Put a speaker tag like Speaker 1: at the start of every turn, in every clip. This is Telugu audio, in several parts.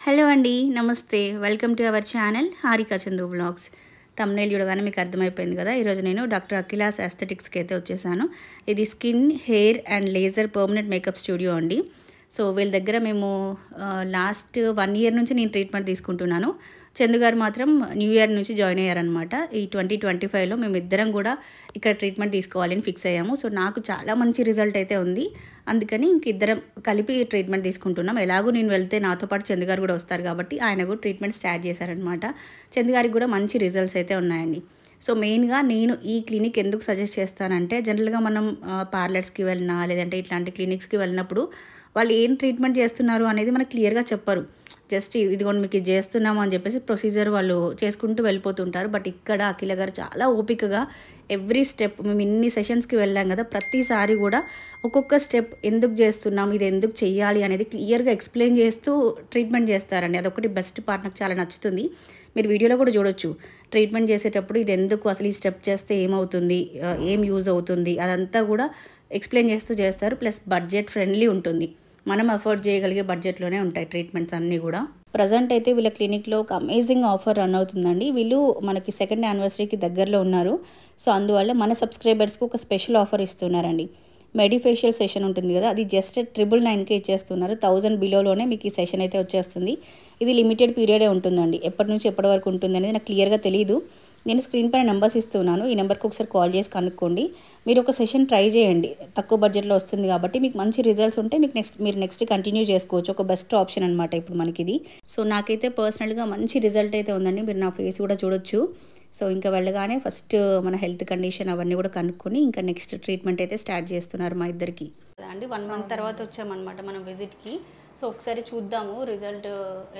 Speaker 1: హలో అండి, నమస్తే. Welcome to our channel Harika Chandu vlogs. Thumbnail చూడగానే మీకు అర్థమైపోయింది కదా. ఈరోజు నేను డాక్టర్ అఖిలాస్ ఎస్థెటిక్స్కి అయితే వచ్చేసాను. ఇది skin, hair and laser permanent makeup studio అండి. సో వీళ్ళ దగ్గర మేము లాస్ట్ 1 ఇయర్ నుంచి నేను ట్రీట్మెంట్ తీసుకుంటున్నాను. చందు గారు మాత్రం న్యూ ఇయర్ నుంచి జాయిన్ అయ్యారనమాట. ఈ 2025లో మేము ఇద్దరం కూడా ఇక్కడ ట్రీట్మెంట్ తీసుకోవాలని ఫిక్స్ అయ్యాము. సో నాకు చాలా మంచి రిజల్ట్ అయితే ఉంది. అందుకని ఇంక ఇద్దరం కలిపి ట్రీట్మెంట్ తీసుకుంటున్నాం. ఎలాగో నేను వెళ్తే నాతో పాటు చందు గారు కూడా వస్తారు కాబట్టి ఆయన కూడా ట్రీట్మెంట్ స్టార్ట్ చేశారనమాట. చందు గారికి కూడా మంచి రిజల్ట్స్ అయితే ఉన్నాయండి. సో మెయిన్గా నేను ఈ క్లినిక్ ఎందుకు సజెస్ట్ చేస్తానంటే, జనరల్గా మనం పార్లర్స్కి వెళ్ళినా లేదంటే ఇట్లాంటి క్లినిక్స్కి వెళ్ళినప్పుడు వాళ్ళు ఏం ట్రీట్మెంట్ చేస్తున్నారు అనేది మనకు క్లియర్గా చెప్పరు. జస్ట్ ఇదిగోండి మీకు ఇది చేస్తున్నాము అని చెప్పేసి ప్రొసీజర్ వాళ్ళు చేసుకుంటూ వెళ్ళిపోతుంటారు. బట్ ఇక్కడ అఖిల గారు చాలా ఓపికగా ఎవ్రీ స్టెప్, మేము ఇన్ని సెషన్స్కి వెళ్ళాం కదా, ప్రతిసారి కూడా ఒక్కొక్క స్టెప్ ఎందుకు చేస్తున్నాం, ఇది ఎందుకు చెయ్యాలి అనేది క్లియర్గా ఎక్స్ప్లెయిన్ చేస్తూ ట్రీట్మెంట్ చేస్తారండి. అదొకటి బెస్ట్ పార్ట్, నాకు చాలా నచ్చుతుంది. మీరు వీడియోలో కూడా చూడొచ్చు. ట్రీట్మెంట్ చేసేటప్పుడు ఇది ఎందుకు, అసలు ఈ స్టెప్ చేస్తే ఏమవుతుంది, ఏం యూజ్ అవుతుంది, అదంతా కూడా ఎక్స్ప్లెయిన్ చేస్తూ చేస్తారు. ప్లస్ బడ్జెట్ ఫ్రెండ్లీ ఉంటుంది. మనం అఫోర్డ్ చేయగలిగే బడ్జెట్లోనే ఉంటాయి ట్రీట్మెంట్స్ అన్నీ కూడా. ప్రజెంట్ అయితే వీళ్ళ క్లినిక్లో ఒక అమేజింగ్ ఆఫర్ రన్ అవుతుందండి. వీళ్ళు మనకి 2nd యానివర్సరీకి దగ్గరలో ఉన్నారు. సో అందువల్ల మన సబ్స్క్రైబర్స్కి ఒక స్పెషల్ ఆఫర్ ఇస్తున్నారండి. మెడిఫేషియల్ సెషన్ ఉంటుంది కదా, అది జస్ట్ 999కే ఇచ్చేస్తున్నారు. 1000 బిలోలోనే మీకు ఈ సెషన్ అయితే వచ్చేస్తుంది. ఇది లిమిటెడ్ పీరియడే ఉంటుందండి. ఎప్పటి నుంచి ఎప్పటి వరకు ఉంటుంది అనేది నాకు క్లియర్గా తెలియదు. నేను స్క్రీన్ పైన నెంబర్స్ ఇస్తున్నాను. ఈ నెంబర్కి ఒకసారి కాల్ చేసి కనుక్కోండి. మీరు ఒక సెషన్ ట్రై చేయండి. తక్కువ బడ్జెట్లో వస్తుంది కాబట్టి మీకు మంచి రిజల్ట్స్ ఉంటే మీరు నెక్స్ట్ కంటిన్యూ చేసుకోవచ్చు. ఒక బెస్ట్ ఆప్షన్ అనమాట ఇప్పుడు మనకి ఇది. సో నాకైతే పర్సనల్గా మంచి రిజల్ట్ అయితే ఉందండి. మీరు నా ఫేస్ కూడా చూడొచ్చు. సో ఇంకా వెళ్ళగానే ఫస్ట్ మన హెల్త్ కండిషన్ అవన్నీ కూడా కనుక్కొని ఇంకా నెక్స్ట్ ట్రీట్మెంట్ అయితే స్టార్ట్ చేస్తున్నారు మా ఇద్దరికి. అలా అండి, 1 మంత్ తర్వాత వచ్చామన్నమాట మనం విజిట్కి. సో ఒకసారి చూద్దాము రిజల్ట్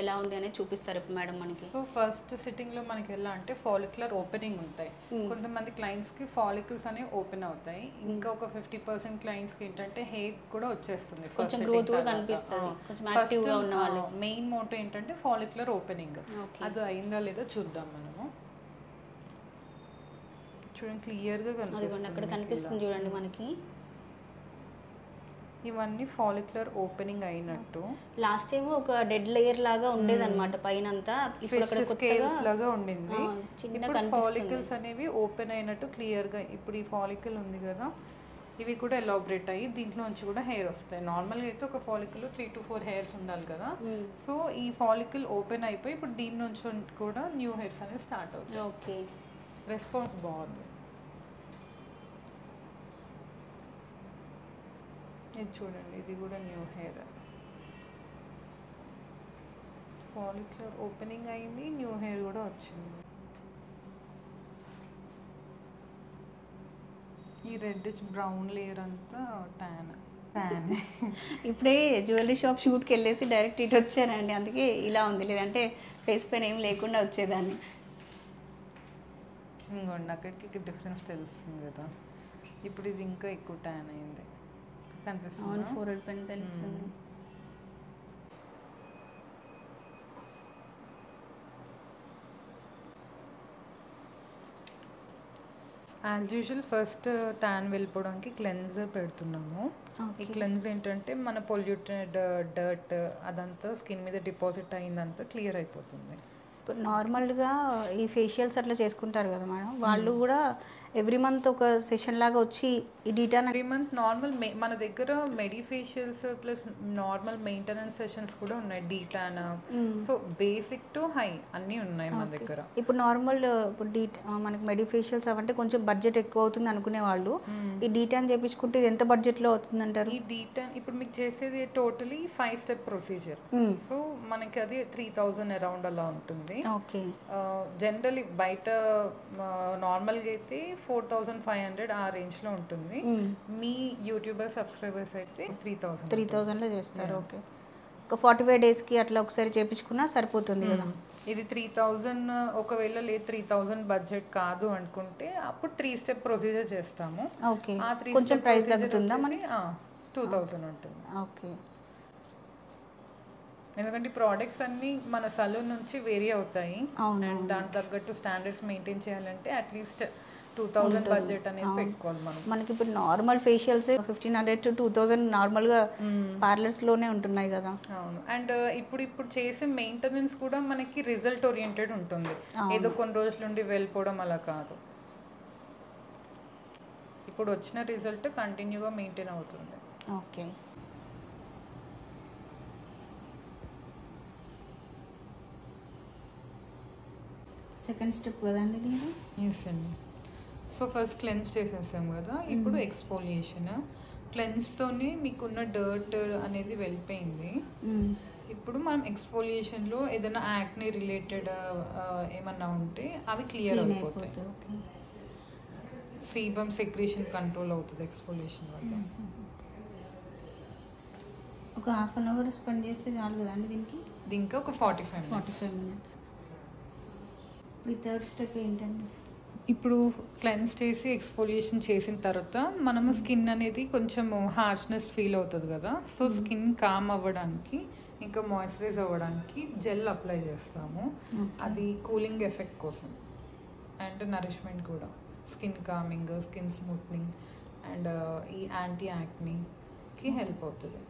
Speaker 1: ఎలా ఉంది అనేది చూపిస్తారు ఇప్పుడు మేడం మనకి.
Speaker 2: సో ఫస్ట్ సిట్టింగ్లో మనకి ఎలా అంటే ఫాలిక్యులర్ ఓపెనింగ్ ఉంటాయి. కొంతమంది క్లయింట్స్కి ఫాలికల్స్ అనేవి ఓపెన్ అవుతాయి. ఇంకా ఒక 50% క్లయింట్స్కి ఏంటంటే హెయిర్ కూడా వచ్చేస్తుంది.
Speaker 1: కొంచెం గ్రోత్ కూడా కనిపిస్తుంది. కొంచెం యాక్టివ్గా ఉన్న వాళ్ళు.
Speaker 2: మెయిన్ మోటో ఏంటంటే ఫాలిక్యులర్ ఓపెనింగ్. అది అయిందా లేదో చూద్దాం మనము. చూడండి క్లియర్గా కనిపిస్తుంది.
Speaker 1: అక్కడ కనిపిస్తుంది చూడండి మనకి.
Speaker 2: ఇవన్నీ ఫాలిక్యులర్ ఓపెనింగ్ అయినట్టు.
Speaker 1: లాస్ట్ టైం ఒక డెడ్ లేయర్ లాగా ఉండేది అనమాట పైన అంతా. ఇప్పుడు అక్కడ
Speaker 2: స్కేల్స్ లాగా ఉండింది. ఇప్పుడు ఫాలికల్స్ అనేవి ఓపెన్ అయినట్టు క్లియర్గా. ఇప్పుడు ఈ ఫాలికల్ ఉంది కదా, ఇవి కూడా ఎలాబరేట్ అయ్యి దీంట్లోంచి కూడా హెయిర్ వస్తాయి. నార్మల్గా అయితే ఒక ఫాలికల్ 3 to 4 హెయిర్స్ ఉండాలి కదా. సో ఈ ఫాలికల్ ఓపెన్ అయిపోయి ఇప్పుడు దీని నుంచి కూడా న్యూ హెయిర్స్ అనేవి స్టార్ట్ అవుతాయి.
Speaker 1: ఓకే,
Speaker 2: రెస్పాన్స్ బాగుంది. ఇది చూడండి, ఇది కూడా న్యూ హెయిర్. ఫాలిక్యులర్ ఓపెనింగ్ అయింది, న్యూ హెయిర్ కూడా వచ్చింది. ఈ రెడ్డిష్ బ్రౌన్ లేయర్ అంతా ట్యాన్.
Speaker 1: ఇప్పుడే జ్యువెలరీ షాప్ షూట్కి వెళ్ళేసి డైరెక్ట్ ఇటు వచ్చానండి. అందుకే ఇలా ఉంది, లేదంటే ఫేస్ పైన ఏం లేకుండా వచ్చేదాన్ని.
Speaker 2: ఇంకోండి అక్కడికి డిఫరెన్స్ తెలుస్తుంది కదా. ఇప్పుడు ఇది ఇంకా ఎక్కువ ట్యాన్ అయింది కనిపిస్తుంది.
Speaker 1: ఫోర్హెడ్ పైన తెలుస్తుంది.
Speaker 2: యాజ్ యూజువల్ ఫస్ట్ ట్యాన్ వెళ్ళిపోవడానికి క్లెన్జర్ పెడుతున్నాము. ఈ క్లెన్స్ ఏంటంటే మన పొల్యూటెడ్ డర్ట్ అదంతా స్కిన్ మీద డిపాజిట్ అయిందంతా క్లియర్ అయిపోతుంది.
Speaker 1: ఇప్పుడు నార్మల్గా ఈ ఫేషియల్స్ అట్లా చేసుకుంటారు కదా మేడం, వాళ్ళు కూడా ఎవ్రీ మంత్ ఒక సెషన్ లాగా వచ్చి ఈ డీటాన్
Speaker 2: ఎవ్రీ మంత్ నార్మల్ మన దగ్గర మెడిఫేషియల్స్ ప్లస్ నార్మల్ మెయింటెనెన్స్ సెషన్స్ కూడా ఉన్నాయి. D-Tan, so basic to high అన్నీ ఉన్నాయి మన దగ్గర.
Speaker 1: ఇప్పుడు నార్మల్ ఇప్పుడు మనకి మెడిఫేషియల్స్ అవంటే కొంచెం బడ్జెట్ ఎక్కువ అవుతుంది అనుకునే వాళ్ళు ఈ డీటాన్ చేయించుకుంటే ఇది ఎంత బడ్జెట్లో అవుతుంది అంటారు?
Speaker 2: ఈ డీటాన్ ఇప్పుడు మీకు చేసేది టోటలీ 5 స్టెప్ ప్రొసీజర్. సో మనకి అది 3000 అరౌండ్ అలా ఉంటుంది.
Speaker 1: ఓకే,
Speaker 2: జనరలీ బయట నార్మల్గా అయితే 4500 ఆ రేంజ్లో ఉంటుంది. మీ యూట్యూబర్ సబ్స్క్రైబర్స్ అయితే 3000లో
Speaker 1: చేస్తారు. ఓకే, ఒక 45 డేస్కి అట్లా ఒకసారి చేయించుకున్నా సరిపోతుంది కదా.
Speaker 2: ఇది 3000 ఒకవేళ లేదు 3000 బడ్జెట్ కాదు అనుకుంటే అప్పుడు 3 స్టెప్ ప్రొసీజర్ చేస్తాము.
Speaker 1: ఓకే, కొంచెం ప్రైస్ తగ్గుతుందా మనకి?
Speaker 2: 2000 ఉంటుంది.
Speaker 1: ఓకే,
Speaker 2: ఎందుకంటే ప్రోడక్ట్స్ అన్నీ మన సలూన్ నుంచి వేరీ అవుతాయి. అండ్ దాని తగ్గట్టు స్టాండర్డ్స్ మెయింటైన్ చేయాలంటే అట్లీస్ట్ 2000 బడ్జెట్ అనేది పెట్టుకోవాలి మనం.
Speaker 1: మనకి ఇప్పుడు నార్మల్ ఫేషియల్స్ 1500 to 2000 నార్మల్గా పార్లర్స్లోనే ఉంటున్నాయి కదా.
Speaker 2: అవును. అండ్ ఇప్పుడు చేసే మెయింటెనెన్స్ కూడా మనకి రిజల్ట్ ఓరియంటెడ్ ఉంటుంది, ఏదో కొన్ని రోజుల నుండి వెళ్ళిపోవడం అలా కాదు. ఇప్పుడు వచ్చిన రిజల్ట్ కంటిన్యూగా మెయింటైన్ అవుతుంది.
Speaker 1: ఓకే. సెకండ్ స్టెప్ కదండి దీనికి.
Speaker 2: ఎస్ అండి. సో ఫస్ట్ క్లెన్స్ చేసేసాం కదా, ఇప్పుడు ఎక్స్ఫోలియేషన్. క్లెన్స్తోనే మీకున్న డర్ట్ అనేది వెళ్ళిపోయింది. ఇప్పుడు మనం ఎక్స్ఫోలియేషన్లో ఏదైనా యాక్నే రిలేటెడ్ ఏమన్నా ఉంటే అవి క్లియర్ అయిపోతాయి. సీబమ్ సెక్రీషన్ కంట్రోల్ అవుతుంది ఎక్స్ఫోలియేషన్ వల్ల.
Speaker 1: ఒక హాఫ్ అన్ అవర్ స్పెండ్ చేస్తే చాలు కదండి దీనికి
Speaker 2: ఒక 45
Speaker 1: minutes. ఇప్పుడు థర్డ్ స్టెప్ ఏంటండి?
Speaker 2: ఇప్పుడు క్లెన్స్ చేసి ఎక్స్ఫోలియేషన్ చేసిన తర్వాత మనము స్కిన్ అనేది కొంచెం హార్ష్నెస్ ఫీల్ అవుతుంది కదా, సో స్కిన్ కామ్ అవ్వడానికి ఇంకా మాయిశ్చరైజ్ అవ్వడానికి జెల్ అప్లై చేస్తాము. అది కూలింగ్ ఎఫెక్ట్ కోసం అండ్ నరిష్మెంట్ కూడా, skin coming, skin smoothening and ఈ యాంటీ యాక్నీకి హెల్ప్ అవుతుంది.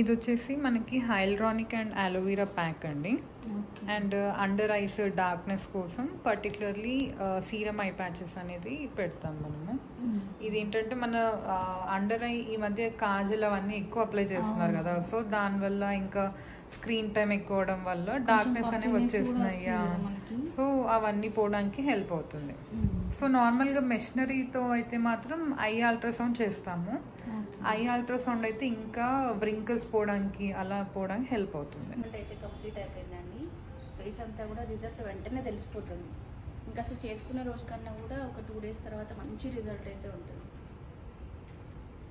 Speaker 2: ఇది వచ్చేసి మనకి హైల్రానిక్ అండ్ అలోవెరా ప్యాక్ అండి. అండ్ అండర్ ఐస్ డార్క్నెస్ కోసం పర్టికులర్లీ సీరమ్ ఐ ప్యాచెస్ అనేది పెడతాం మనము. ఇది ఏంటంటే మన అండర్ ఐ ఈ మధ్య కాజల్ అవన్నీ ఎక్కువ అప్లై చేస్తున్నారు కదా, సో దానివల్ల ఇంకా స్క్రీన్ టైం ఎక్కువ అవడం వల్ల డార్క్నెస్ అనేవి వచ్చేస్తున్నాయి. సో అవన్నీ పోవడానికి హెల్ప్ అవుతుంది. సో నార్మల్గా మెషినరీతో అయితే మాత్రం ఐ అల్ట్రాసౌండ్ చేస్తాము. ఐ అల్ట్రాసౌండ్ అయితే ఇంకా వ్రింకిల్స్ పోవడానికి అలా పోవడానికి హెల్ప్ అవుతుంది.
Speaker 1: అయితే కంప్లీట్ అయిపోయిందండి. ఫేస్ అంతా కూడా రిజల్ట్ వెంటనే తెలిసిపోతుంది. ఇంకా అసలు చేసుకున్న రోజు కన్నా కూడా ఒక 2 days తర్వాత మంచి రిజల్ట్ అయితే ఉంటుంది.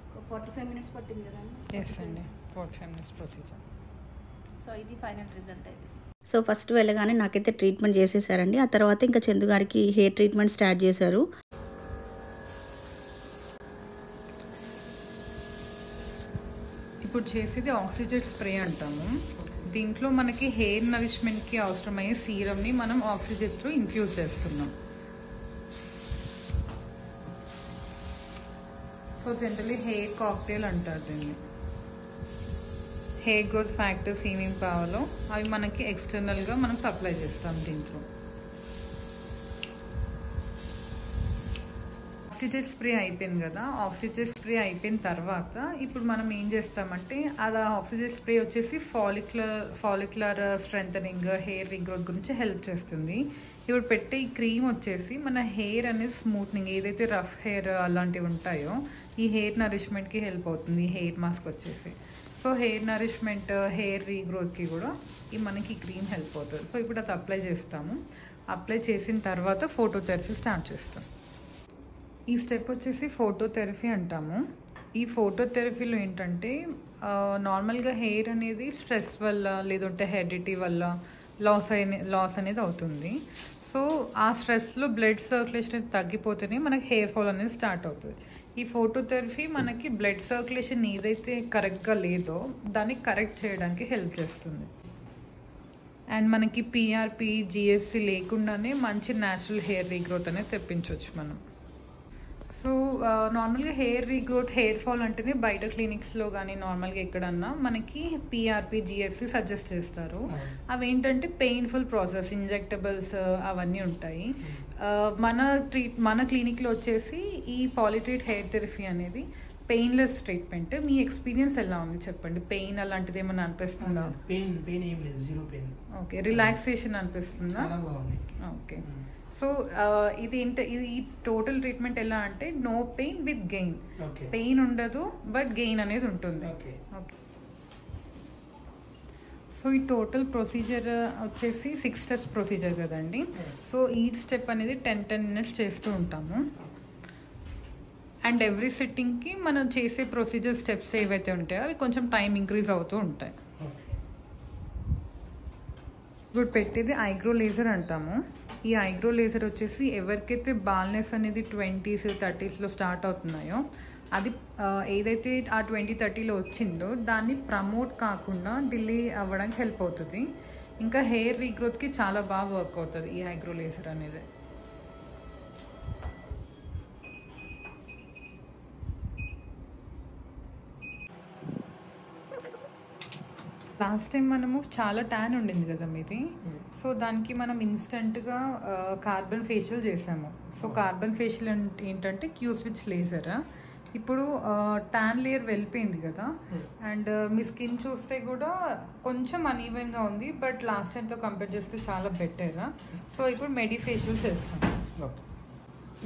Speaker 1: ఒక 45 minutes పట్టింది కదండి.
Speaker 2: ఎస్ అండి, 45 minutes ప్రొసీజర్.
Speaker 1: సో ఇది ఫైనల్ రిజల్ట్ అయితే. సో ఫస్ట్ వెళ్ళగానే నాకైతే ట్రీట్మెంట్ చేసేసారండి. ఆ తర్వాత ఇంకా చందు గారికి హెయిర్ ట్రీట్మెంట్ స్టార్ట్ చేశారు.
Speaker 2: ఇప్పుడు చేసేది ఆక్సిజన్ స్ప్రే అంటాము. దీంట్లో మనకి హెయిర్ నరిష్మెంట్కి అవసరమయ్యే సీరమ్ని మనం ఆక్సిజన్ త్రూ ఇన్ఫ్యూజ్ చేస్తున్నాం. సో జనరలీ హెయిర్ కాక్టైల్ అంటారు దీన్ని. హెయిర్ గ్రోత్ ఫ్యాక్టర్స్ ఏమేమి కావాలో అవి మనకి ఎక్స్టర్నల్గా మనం సప్లై చేస్తాం దీంట్లో. ఆక్సిజన్ స్ప్రే అయిపోయింది కదా, ఆక్సిజన్ స్ప్రే అయిపోయిన తర్వాత ఇప్పుడు మనం ఏం చేస్తామంటే అది ఆక్సిజన్ స్ప్రే వచ్చేసి ఫాలిక్యులర్ స్ట్రెంథనింగ్, హెయిర్ రీగ్రోత్ గురించి హెల్ప్ చేస్తుంది. ఇప్పుడు పెట్టే ఈ క్రీమ్ వచ్చేసి మన హెయిర్ అనేది స్మూత్నింగ్, ఏదైతే రఫ్ హెయిర్ అలాంటివి ఉంటాయో ఈ హెయిర్ నరిష్మెంట్కి హెల్ప్ అవుతుంది. హెయిర్ మాస్క్ వచ్చేసి సో హెయిర్ నరిష్మెంట్, హెయిర్ రీగ్రోత్కి కూడా ఈ మనకి క్రీమ్ హెల్ప్ అవుతుంది. సో ఇప్పుడు అది అప్లై చేస్తాము. అప్లై చేసిన తర్వాత ఫోటోథెరపీ స్టార్ట్ చేస్తాం. ఈ స్టెప్ వచ్చేసి ఫోటోథెరపీ అంటాము. ఈ ఫోటోథెరపీలో ఏంటంటే నార్మల్గా హెయిర్ అనేది స్ట్రెస్ వల్ల లేదంటే హెరిడిటీ వల్ల లాస్ అనేది అవుతుంది. సో ఆ స్ట్రెస్లో బ్లడ్ సర్క్యులేషన్ అనేది తగ్గిపోతేనే మనకి హెయిర్ ఫాల్ అనేది స్టార్ట్ అవుతుంది. ఈ ఫోటోథెరపీ మనకి బ్లడ్ సర్క్యులేషన్ ఏదైతే కరెక్ట్గా లేదో దాన్ని కరెక్ట్ చేయడానికి హెల్ప్ చేస్తుంది. అండ్ మనకి పిఆర్పి, జిఎఫ్సి లేకుండానే మంచి న్యాచురల్ హెయిర్ రీగ్రోత్ అనేది తెప్పించవచ్చు మనం. సో నార్మల్గా హెయిర్ రీగ్రోత్, హెయిర్ ఫాల్ అంటేనే బయట క్లినిక్స్లో కానీ నార్మల్గా ఎక్కడన్నా మనకి పిఆర్పి, జిఎఫ్సి సజెస్ట్ చేస్తారు. అవి ఏంటంటే పెయిన్ఫుల్ ప్రాసెస్, ఇంజెక్టబుల్స్ అవన్నీ ఉంటాయి. మన క్లినిక్లో వచ్చేసి ఈ పాలిట్రీట్ హెయిర్ థెరపీ అనేది పెయిన్లెస్ ట్రీట్మెంట్. మీ ఎక్స్పీరియన్స్ ఎలా ఉంది చెప్పండి? పెయిన్ అలాంటిది ఏమైనా అనిపిస్తుందా?
Speaker 3: పెయిన్ ఏం లేదు, జీరో పెయిన్.
Speaker 2: ఓకే, రిలాక్సేషన్ అనిపిస్తుందా? ఓకే. సో ఇది ఈ టోటల్ ట్రీట్మెంట్ ఎలా అంటే no pain with gain. Pain ఉండదు బట్ గెయిన్ అనేది ఉంటుంది. ఓకే. సో ఈ టోటల్ ప్రొసీజర్ వచ్చేసి 6 steps ప్రొసీజర్ కదండి. సో ఈ స్టెప్ అనేది 10 minutes చేస్తూ ఉంటాము. అండ్ ఎవ్రీ సిట్టింగ్కి మనం చేసే ప్రొసీజర్ స్టెప్స్ ఏవైతే ఉంటాయో అవి కొంచెం టైం ఇంక్రీజ్ అవుతూ ఉంటాయి. ఇప్పుడు పెట్టేది ఐబ్రో లేజర్ అంటాము. ఈ ఐబ్రో లేజర్ వచ్చేసి ఎవరికైతే బాల్నెస్ అనేది 20s, 30sలో స్టార్ట్ అవుతున్నాయో అది ఏదైతే ఆ 20-30లో వచ్చిందో దాన్ని ప్రమోట్ కాకుండా డిలే అవ్వడానికి హెల్ప్ అవుతుంది. ఇంకా హెయిర్ రీగ్రోత్కి చాలా బాగా వర్క్ అవుతుంది ఈ ఐబ్రో లేజర్ అనేది. లాస్ట్ టైం మనము చాలా ట్యాన్ ఉండింది కదా మీది, సో దానికి మనం ఇన్స్టెంట్గా కార్బన్ ఫేషియల్ చేసాము. సో కార్బన్ ఫేషియల్ అంటే ఏంటంటే క్యూస్విచ్ లేజర్. ఇప్పుడు ట్యాన్ లేయర్ వెళ్ళిపోయింది కదా, అండ్ మీ స్కిన్ చూస్తే కూడా కొంచెం అనీవెన్గా ఉంది, బట్ లాస్ట్ టైంతో కంపేర్ చేస్తే చాలా బెటర్. సో ఇప్పుడు మెడిఫేషియల్ చేస్తాం.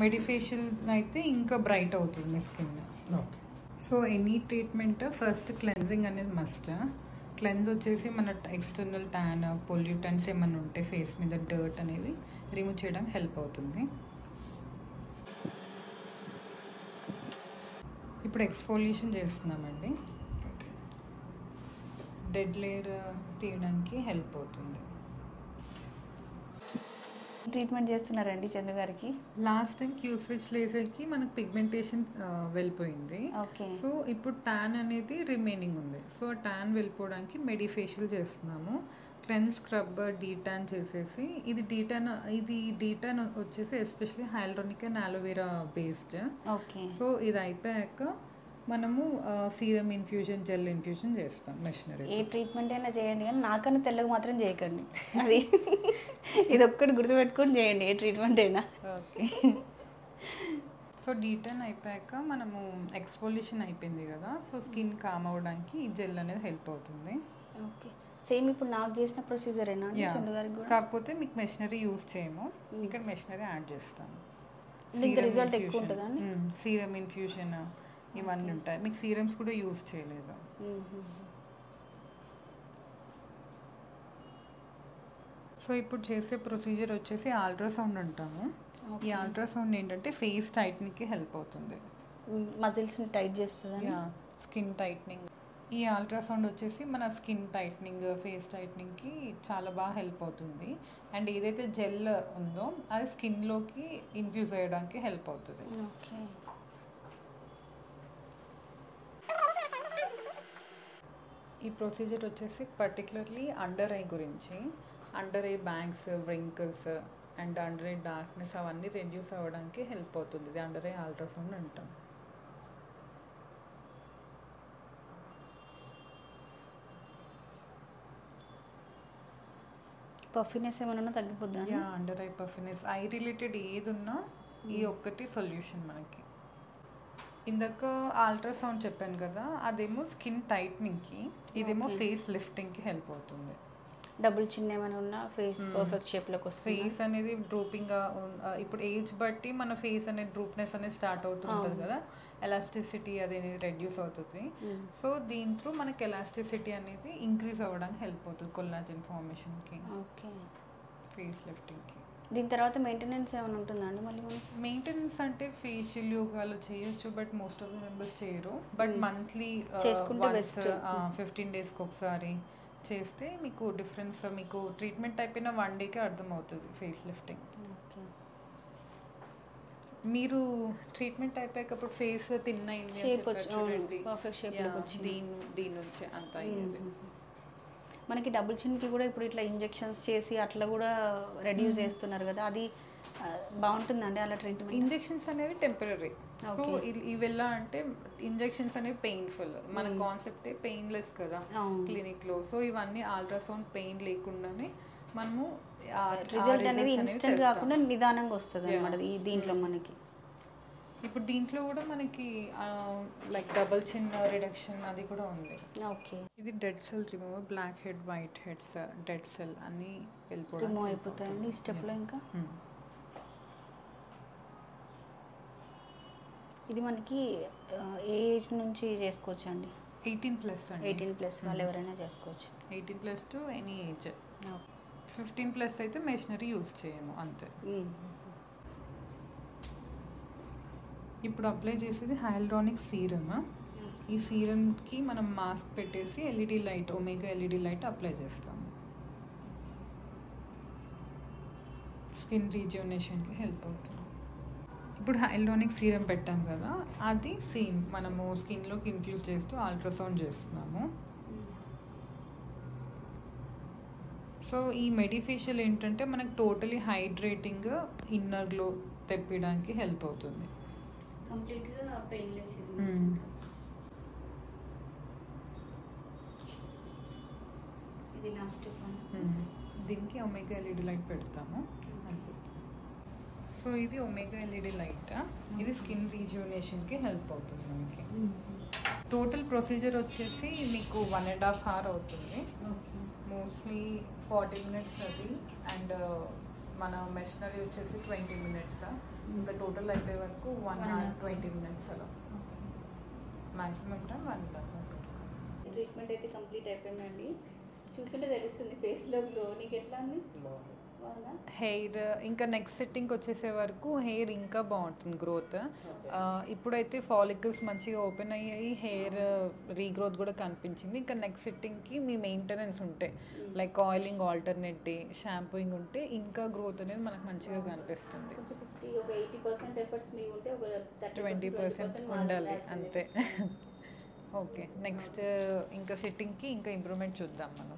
Speaker 2: మెడిఫేషియల్ అయితే ఇంకా బ్రైట్ అవుతుంది మీ skin. So any treatment first cleansing అనేది మస్ట్. క్లెన్స్ వచ్చేసి మన ఎక్స్టర్నల్ ట్యాన్, పొల్యూటెంట్స్ ఏమైనా ఉంటే ఫేస్ మీద డర్ట్ అనేవి రిమూవ్ చేయడానికి హెల్ప్ అవుతుంది. ఇప్పుడు ఎక్స్ఫోలియేషన్ చేస్తున్నామండి. డెడ్ లేయర్ తీయడానికి హెల్ప్ అవుతుంది.
Speaker 1: ట్రీట్మెంట్ చేస్తున్నారండి చందు గారికి?
Speaker 2: లాస్ట్ టైం క్యూస్విచ్ లేజర్కి మనకు పిగ్మెంటేషన్ వెళ్ళిపోయింది.
Speaker 1: ఓకే.
Speaker 2: సో ఇప్పుడు ట్యాన్ అనేది రిమైనింగ్ ఉంది. సో ట్యాన్ వెళ్ళిపోవడానికి మెడిఫేషియల్ చేస్తున్నాము. క్లెన్స్, స్క్రబ్, డీటాన్ చేసేసి ఇది డీటాన్ వచ్చేసి especially hyaluronic and aloe vera based.
Speaker 1: Okay.
Speaker 2: So ఇది అయిపోయాక మనము సీరం ఇన్ఫ్యూజన్, జెల్ ఇన్ఫ్యూజన్ చేస్తాం మెషినరీ.
Speaker 1: ఏ ట్రీట్మెంట్ అయినా చేయండి కానీ నాకన్నా తెల్లగా మాత్రం చేయకండి. అది ఇది ఒక్కటి గుర్తుపెట్టుకొని చేయండి ఏ ట్రీట్మెంట్ అయినా.
Speaker 2: ఓకే. సో డీటాన్ అయిపోయాక మనము ఎక్స్ఫోలియేషన్ అయిపోయింది కదా, సో స్కిన్ కామ్ అవ్వడానికి ఈ జెల్ అనేది హెల్ప్ అవుతుంది.
Speaker 1: ఓకే. సేమ్ ఇప్పుడు నాకు చేసిన ప్రొసీజర్ అయినా చందు గారికి కూడా?
Speaker 2: కాకపోతే మీకు మెషినరీ యూజ్ చేయము, ఇక్కడ మెషినరీ యాడ్ చేస్తాము.
Speaker 1: రిజల్ట్ ఎక్కువ ఉంటుందా?
Speaker 2: సీరం ఇన్ఫ్యూజన్ ఇవన్నీ ఉంటాయి. మీకు సీరమ్స్ కూడా యూజ్ చేయలేదు. సో ఇప్పుడు చేసే ప్రొసీజర్ వచ్చేసి అల్ట్రాసౌండ్ అంటాము. ఈ అల్ట్రాసౌండ్ ఏంటంటే ఫేస్ టైట్నింగ్కి హెల్ప్ అవుతుంది.
Speaker 1: మజిల్స్ని టైట్ చేస్తుందా?
Speaker 2: Skin tightening. ఈ అల్ట్రాసౌండ్ వచ్చేసి మన స్కిన్ టైట్నింగ్, ఫేస్ టైట్నింగ్కి చాలా బాగా హెల్ప్ అవుతుంది. అండ్ ఏదైతే జెల్ ఉందో అది స్కిన్లోకి ఇన్ఫ్యూజ్ అయ్యడానికి హెల్ప్ అవుతుంది.
Speaker 1: ఓకే.
Speaker 2: ఈ ప్రొసీజర్ వచ్చేసి పర్టికులర్లీ అండర్ ఐ గురించి. Under eye bags, wrinkles and under eye darkness అవన్నీ రెడ్యూస్ అవ్వడానికి హెల్ప్ అవుతుంది. ఇది అండర్ ఐ అల్ట్రాసౌండ్ అంటాం.
Speaker 1: పఫినెస్ ఏమైనా తగ్గిపోద్దా?
Speaker 2: Under eye puffiness, eye related ఏది ఉన్నా ఈ ఒక్కటి సొల్యూషన్ మనకి. ఇందాక అల్ట్రాసౌండ్ చెప్పాను కదా, అదేమో స్కిన్ టైట్నింగ్కి, ఇదేమో ఫేస్ లిఫ్టింగ్కి హెల్ప్ అవుతుంది.
Speaker 1: డబుల్ చిన్న ఏమైనా ఉన్నా ఫేస్ పర్ఫెక్ట్ షేప్లోకి వస్తుంది.
Speaker 2: ఫేస్ అనేది డ్రూపింగ్గా ఇప్పుడు ఏజ్ బట్టి మన ఫేస్ అనేది డ్రూప్నెస్ అనేది స్టార్ట్ అవుతుంటుంది కదా, ఎలాస్టిసిటీ అనేది రెడ్యూస్ అవుతుంది. సో దీంట్లో మనకి ఎలాస్టిసిటీ అనేది ఇంక్రీజ్ అవ్వడానికి హెల్ప్ అవుతుంది కొల్లాజెన్ ఫార్మేషన్కి.
Speaker 1: ఓకే.
Speaker 2: ఫేస్ లిఫ్టింగ్కి.
Speaker 1: దీని తర్వాత మెయింటెనెన్స్ ఏమైనా ఉంటుందా అండి మళ్ళీ?
Speaker 2: మెయింటెనెన్స్ అంటే ఫేషియల్ యోగాలు చేయొచ్చు, but most of the members చేయరు. బట్ మంత్లీ
Speaker 1: చేసుకుంటే బెస్ట్.
Speaker 2: 15 డేస్కి ఒకసారి చేస్తే మీకు డిఫరెన్స్, మీకు ట్రీట్మెంట్ అయిపోయిన 1 డేకే అర్థమవుతుంది ఫేస్ లిఫ్టింగ్. మీరు ట్రీట్మెంట్ అయిపోయేటప్పుడు ఫేస్ తిన్న
Speaker 1: పర్ఫెక్ట్ షేప్లోకి వచ్చి
Speaker 2: దీని నుంచి అంత అయ్యేది.
Speaker 1: మనకి డబుల్ చిన్కి కూడా ఇప్పుడు ఇట్లా ఇంజెక్షన్స్ చేసి అట్లా కూడా రెడ్యూస్ చేస్తున్నారు కదా, అది బాగుంటుందండి అలా ట్రీట్మెంట్?
Speaker 2: ఇంజెక్షన్స్ అనేవి టెంపరీ. సో ఇవెలా అంటే ఇంజెక్షన్స్ అనేవి పెయిన్ఫుల్. మన కాన్సెప్టే పెయిన్లెస్ కదా క్లినిక్లో. సో ఇవన్నీ అల్ట్రాసౌండ్ పెయిన్ లేకుండానే మనము
Speaker 1: రిజల్ట్ అనేది ఇన్స్టెంట్ కాకుండా నిదానంగా వస్తుంది అన్నమాట దీంట్లో మనకి.
Speaker 2: ఇప్పుడు దీంట్లో కూడా మనకి లైక్ డబుల్ చిన్ రిడక్షన్ అది కూడా ఉంది.
Speaker 1: ఓకే.
Speaker 2: ఇది dead cell remove, black head, white heads, dead cell అన్నీ
Speaker 1: రిమూవ్ అయిపోతాయండి ఈ స్టెప్లో. ఇంకా ఇది మనకి ఏ ఏజ్ నుంచి చేసుకోవచ్చు అండి?
Speaker 2: 18+ అండి.
Speaker 1: 18+ వాళ్ళు ఎవరైనా చేసుకోవచ్చు.
Speaker 2: 18+ టు ఎనీ ఏజ్. 15+ అయితే మెషినరీ యూజ్ చేయము అంతే. ఇప్పుడు అప్లై చేసేది హైల్రానిక్ సీరమ్. ఈ సీరమ్కి మనం మాస్క్ పెట్టేసి LED light, omega LED light apply చేస్తాము. స్కిన్ రీజ్యూనేషన్కి హెల్ప్ అవుతుంది. ఇప్పుడు హైల్రానిక్ సీరం పెట్టాం కదా, అది సేమ్ మనము స్కిన్లోకి ఇంక్లూడ్ చేస్తూ అల్ట్రాసౌండ్ చేస్తున్నాము. సో ఈ మెడిఫేషియల్ ఏంటంటే మనకు టోటలీ హైడ్రేటింగ్, ఇన్నర్ గ్లో తెప్పడానికి హెల్ప్ అవుతుంది.
Speaker 1: కంప్లీట్గా పెయిన్లెస్ ఇది. ఇది లాస్ట్
Speaker 2: దీనికి ఒమేగా ఎల్ఈడి లైట్ పెడతాము అంతే. సో ఇది ఒమేగా ఎల్ఈడి లైట్, ఇది స్కిన్ రీజ్యూనేషన్కి హెల్ప్ అవుతుంది మనకి. టోటల్ ప్రొసీజర్ వచ్చేసి మీకు 1.5 hour అవుతుంది. మోస్ట్లీ 40 minutes అది, అండ్ మన మెషినరీ వచ్చేసి 20 minutes. ఇంకా టోటల్ అయిపోయే వరకు 1 hour 20 minutes అలా. Maximum time 1.5 hour.
Speaker 1: ట్రీట్మెంట్ అయితే కంప్లీట్ అయిపోయిందండి. చూస్తుంటే తెలుస్తుంది ఫేస్లో గ్లో. నీకు ఎట్లా ఉంది?
Speaker 2: హెయిర్ ఇంకా నెక్స్ట్ సెట్టింగ్కి వచ్చేసే వరకు హెయిర్ ఇంకా బాగుంటుంది గ్రోత్. ఇప్పుడైతే ఫాలికల్స్ మంచిగా ఓపెన్ అయ్యాయి, హెయిర్ రీగ్రోత్ కూడా కనిపించింది. ఇంకా నెక్స్ట్ సెట్టింగ్కి మీ మెయింటెనెన్స్ ఉంటే like oiling, alternate day, shampooing ఉంటే ఇంకా గ్రోత్ అనేది మనకు మంచిగా కనిపిస్తుంది. 20% ఉండాలి అంతే. ఓకే, నెక్స్ట్ ఇంకా సెట్టింగ్కి ఇంకా ఇంప్రూవ్మెంట్ చూద్దాం మనం.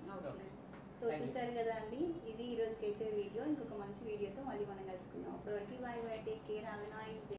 Speaker 1: సో చూసారు కదా అండి, ఇది ఈరోజుకైతే వీడియో. ఇంకొక మంచి వీడియోతో మళ్ళీ మనం కలుసుకుందాం. అప్పటివరకు bye bye, take care, have a nice day.